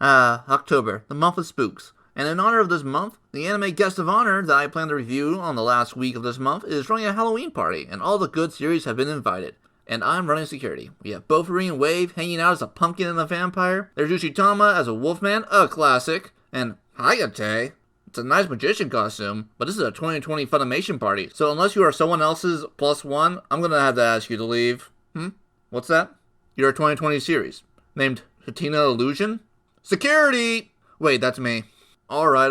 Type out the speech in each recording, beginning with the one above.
October, the month of spooks. And in honor of this month, the anime guest of honor that I plan to review on the last week of this month is running a Halloween party, and all the good series have been invited. And I'm running security. We have Bofuri and Wave hanging out as a pumpkin and a vampire. There's Ushitama as a wolfman, a classic. And Hayate. It's a nice magician costume, but this is a 2020 Funimation party, so unless you are someone else's +1, I'm gonna have to ask you to leave. What's that? You're a 2020 series, named Hatena Illusion? Security! Wait, that's me. Alright.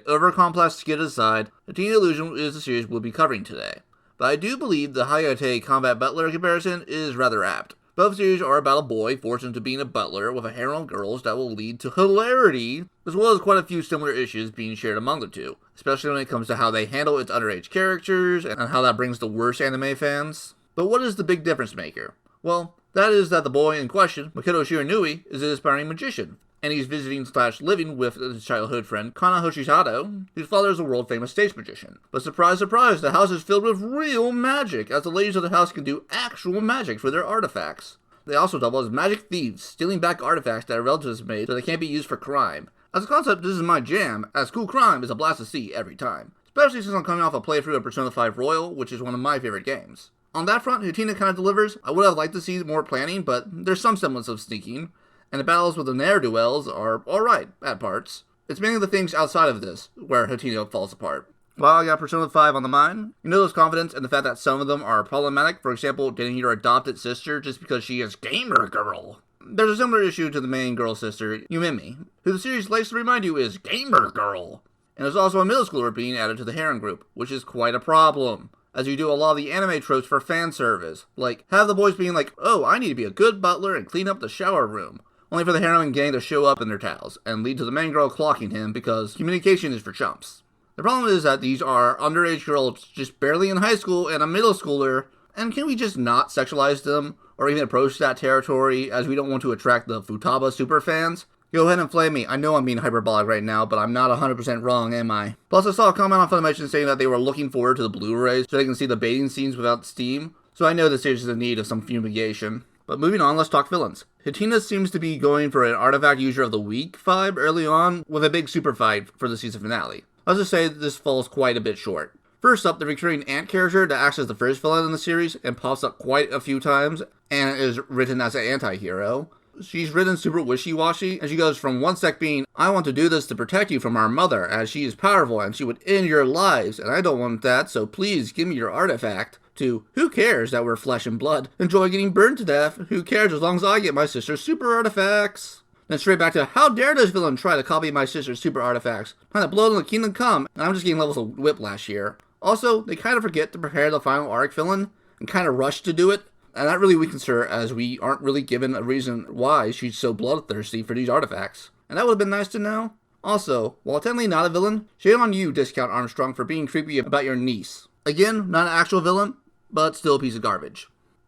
Overcomplex skid aside, Hatena Illusion is the series we'll be covering today. But I do believe the Hayate Combat Butler comparison is rather apt. Both series are about a boy forced into being a butler with a harem of girls that will lead to hilarity, as well as quite a few similar issues being shared among the two, especially when it comes to how they handle its underage characters and how that brings the worst anime fans. But what is the big difference maker? Well, that is that the boy in question, Makoto Shiranui, is an aspiring magician, and he's visiting/living with his childhood friend Kana Hoshihado, whose father is a world-famous stage magician. But surprise, surprise, the house is filled with real magic, as the ladies of the house can do actual magic for their artifacts. They also double as magic thieves, stealing back artifacts that their relatives made so they can't be used for crime. As a concept, this is my jam, as cool crime is a blast to see every time, especially since I'm coming off a playthrough of Persona 5 Royal, which is one of my favorite games. On that front, Hatena kind of delivers. I would have liked to see more planning, but there's some semblance of sneaking, and the battles with the ne'er-do-wells are alright at parts. It's mainly the things outside of this where Hatena falls apart. While I got Persona 5 on the mind, you know there's confidence in the fact that some of them are problematic, for example, dating your adopted sister just because she is gamer girl. There's a similar issue to the main girl sister, Yumimi, who the series likes to remind you is gamer girl. And there's also a middle schooler being added to the harem group, which is quite a problem, as you do a lot of the anime tropes for fan service, like have the boys being like, oh, I need to be a good butler and clean up the shower room, only for the harem gang to show up in their towels, and lead to the main girl clocking him because communication is for chumps. The problem is that these are underage girls just barely in high school and a middle schooler, and can we just not sexualize them, or even approach that territory, as we don't want to attract the Futaba superfans? Go ahead and flame me, I know I'm being hyperbolic right now, but I'm not 100% wrong, am I? Plus I saw a comment on Funimation saying that they were looking forward to the Blu-rays so they can see the baiting scenes without steam, so I know the series is in need of some fumigation. But moving on, let's talk villains. Hatena seems to be going for an Artifact User of the Week vibe early on, with a big super fight for the season finale. Let's just say that this falls quite a bit short. First up, the recurring Ant character that acts as the first villain in the series and pops up quite a few times and is written as an anti-hero. She's written super wishy-washy, and she goes from one sec being, I want to do this to protect you from our mother, as she is powerful and she would end your lives, and I don't want that, so please give me your artifact, to, who cares that we're flesh and blood, enjoy getting burned to death, who cares as long as I get my sister's super artifacts. Then straight back to, how dare this villain try to copy my sister's super artifacts, trying to blow them the kingdom come, and I'm just getting levels of whiplash here. Also, they kind of forget to prepare the final arc villain, and kind of rush to do it, and that really weakens her, as we aren't really given a reason why she's so bloodthirsty for these artifacts. And that would have been nice to know. Also, while technically not a villain, shame on you, Discount Armstrong, for being creepy about your niece. Again, not an actual villain, but still a piece of garbage.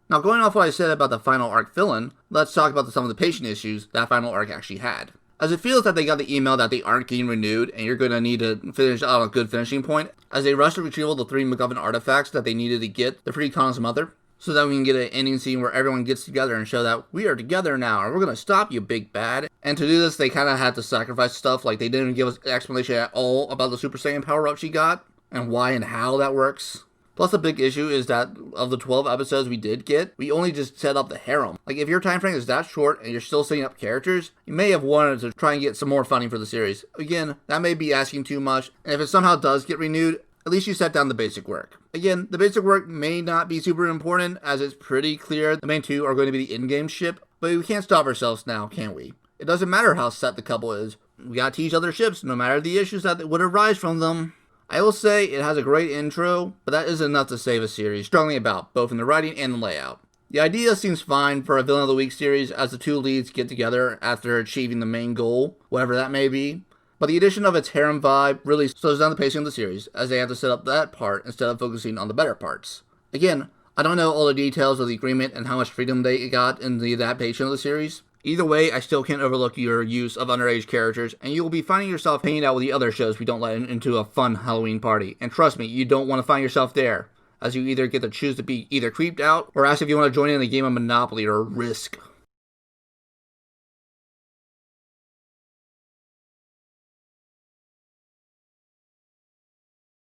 Now, going off what I said about the final arc villain, let's talk about some of the patient issues that final arc actually had. As it feels that they got the email that they aren't getting renewed, and you're going to need to finish out a good finishing point, as they rush to retrieve the 3 MacGuffin artifacts that they needed to get to free Kana's mother, so that we can get an ending scene where everyone gets together and show that we are together now, and we're going to stop you, big bad. And to do this, they kind of had to sacrifice stuff, like they didn't give us an explanation at all about the Super Saiyan power-up she got, and why and how that works. Plus, a big issue is that of the 12 episodes we did get, we only just set up the harem. Like, if your time frame is that short and you're still setting up characters, you may have wanted to try and get some more funding for the series. Again, that may be asking too much, and if it somehow does get renewed, at least you set down the basic work. Again, the basic work may not be super important, as it's pretty clear the main two are going to be the in-game ship, but we can't stop ourselves now, can we? It doesn't matter how set the couple is. We gotta teach other ships, no matter the issues that would arise from them. I will say it has a great intro, but that isn't enough to save a series strongly about, both in the writing and the layout. The idea seems fine for a Villain of the Week series, as the two leads get together after achieving the main goal, whatever that may be. But the addition of its harem vibe really slows down the pacing of the series, as they have to set up that part instead of focusing on the better parts. Again, I don't know all the details of the agreement and how much freedom they got in the adaptation of the series. Either way, I still can't overlook your use of underage characters, and you will be finding yourself hanging out with the other shows we don't let into a fun Halloween party. And trust me, you don't want to find yourself there, as you either get to choose to be either creeped out, or ask if you want to join in a game of Monopoly or Risk.